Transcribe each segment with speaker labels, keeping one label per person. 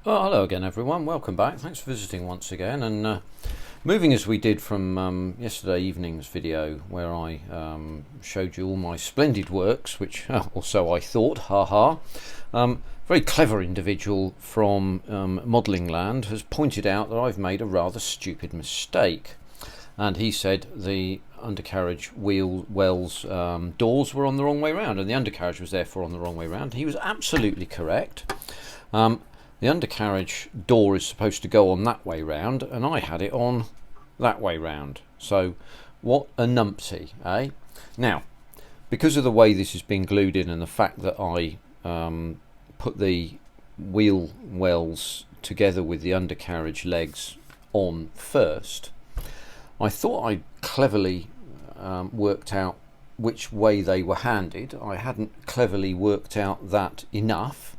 Speaker 1: Well, hello again, everyone. Welcome back. Thanks for visiting once again. And moving as we did from yesterday evening's video, where I showed you all my splendid works, which, or so I thought, haha. Very clever individual from Modelling Land has pointed out that I've made a rather stupid mistake. And he said the undercarriage wells doors were on the wrong way round, and the undercarriage was therefore on the wrong way round. He was absolutely correct. The undercarriage door is supposed to go on that way round, and I had it on that way round. So what a numpty, eh? Now, because of the way this has been glued in and the fact that I put the wheel wells together with the undercarriage legs on first, I thought I'd cleverly worked out which way they were handed. I hadn't cleverly worked out that enough.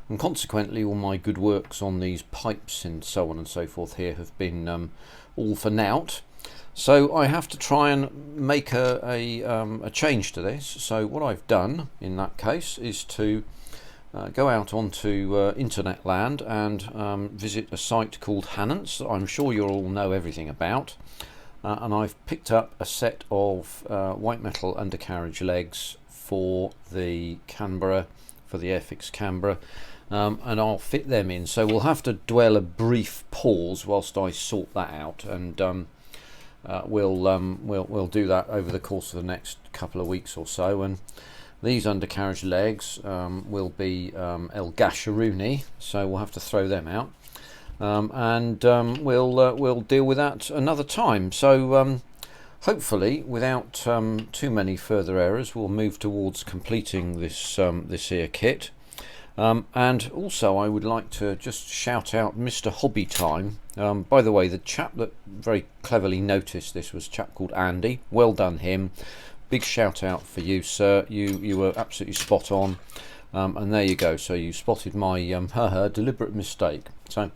Speaker 1: And consequently all my good works on these pipes and so on and so forth here have been all for naught. So I have to try and make a change to this. So what I've done in that case is to go out onto internet land and visit a site called Hannants that I'm sure you'll all know everything about. And I've picked up a set of white metal undercarriage legs for the Canberra, for the Airfix Canberra. And I'll fit them in, so we'll have to dwell a brief pause whilst I sort that out, and we'll do that over the course of the next couple of weeks or so. And these undercarriage legs will be El Gasharuni, so we'll have to throw them out, and we'll deal with that another time. So hopefully, without too many further errors, we'll move towards completing this this here kit. And also I would like to just shout out Mr. Hobby Time. By the way, the chap that very cleverly noticed this was a chap called Andy. Well done him. Big shout out for you, sir. You were absolutely spot on. And there you go. So you spotted my deliberate mistake. So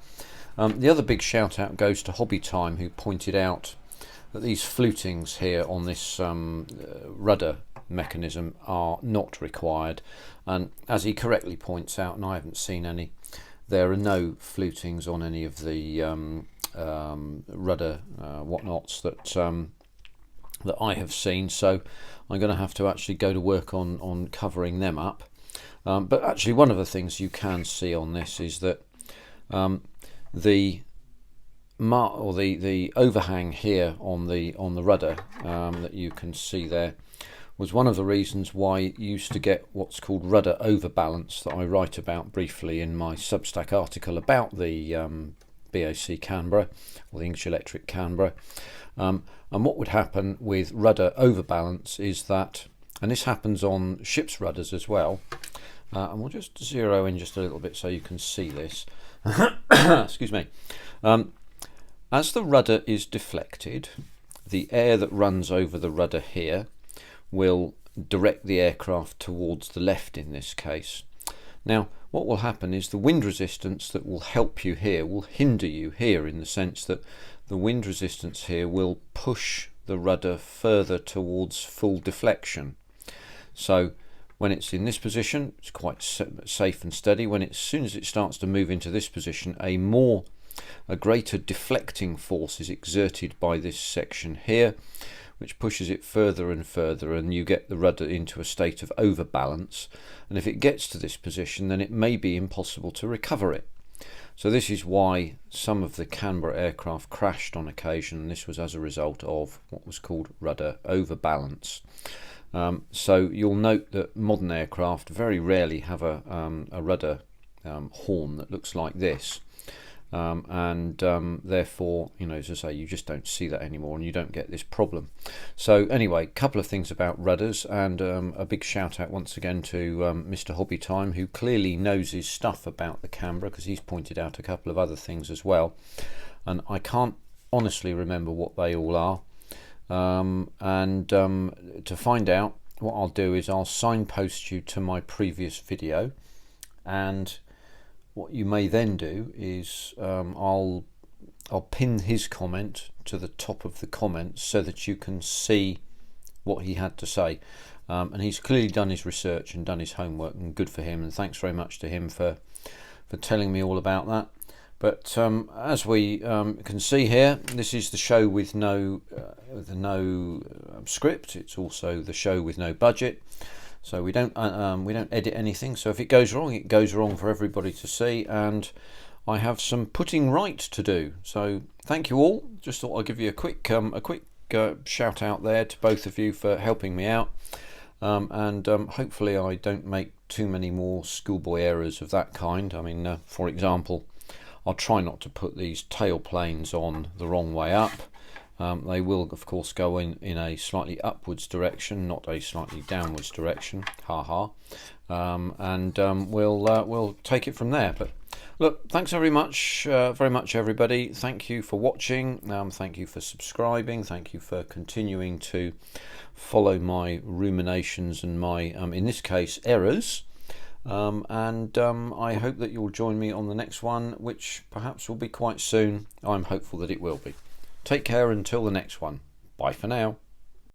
Speaker 1: the other big shout out goes to Hobby Time, who pointed out that these flutings here on this rudder mechanism are not required, and as he correctly points out, and I haven't seen any, there are no flutings on any of the rudder whatnots that that I have seen, so I'm going to have to actually go to work on covering them up. But actually one of the things you can see on this is that the overhang here on the rudder that you can see there was one of the reasons why you used to get what's called rudder overbalance that I write about briefly in my Substack article about the BAC Canberra, or the English Electric Canberra. And what would happen with rudder overbalance is that, and this happens on ship's rudders as well, and we'll just zero in just a little bit so you can see this. Excuse me. As the rudder is deflected, the air that runs over the rudder here will direct the aircraft towards the left in this case. Now what will happen is the wind resistance that will help you here will hinder you here, in the sense that the wind resistance here will push the rudder further towards full deflection. So when it's in this position, it's quite safe and steady. When as soon as it starts to move into this position, a greater deflecting force is exerted by this section here, which pushes it further and further, and you get the rudder into a state of overbalance. And if it gets to this position, then it may be impossible to recover it. So this is why some of the Canberra aircraft crashed on occasion, and this was as a result of what was called rudder overbalance. So you'll note that modern aircraft very rarely have a rudder horn that looks like this. Therefore, you know, as I say, you just don't see that anymore, and you don't get this problem. So anyway, a couple of things about rudders, and a big shout out once again to Mr. Hobby Time, who clearly knows his stuff about the Canberra, because he's pointed out a couple of other things as well, and I can't honestly remember what they all are. To find out, what I'll do is I'll signpost you to my previous video, and what you may then do is I'll pin his comment to the top of the comments so that you can see what he had to say. And he's clearly done his research and done his homework, and good for him, and thanks very much to him for telling me all about that. But as we can see here, this is the show with no script. It's also the show with no budget. So we don't edit anything. So if it goes wrong, it goes wrong for everybody to see. And I have some putting right to do. So thank you all. Just thought I'd give you a quick shout out there to both of you for helping me out. And hopefully I don't make too many more schoolboy errors of that kind. I mean, for example, I'll try not to put these tail planes on the wrong way up. They will, of course, go in a slightly upwards direction, not a slightly downwards direction. Ha ha. And we'll take it from there. But look, thanks very much, everybody. Thank you for watching. Thank you for subscribing. Thank you for continuing to follow my ruminations and my, in this case, errors. I hope that you'll join me on the next one, which perhaps will be quite soon. I'm hopeful that it will be. Take care until the next one. Bye for now.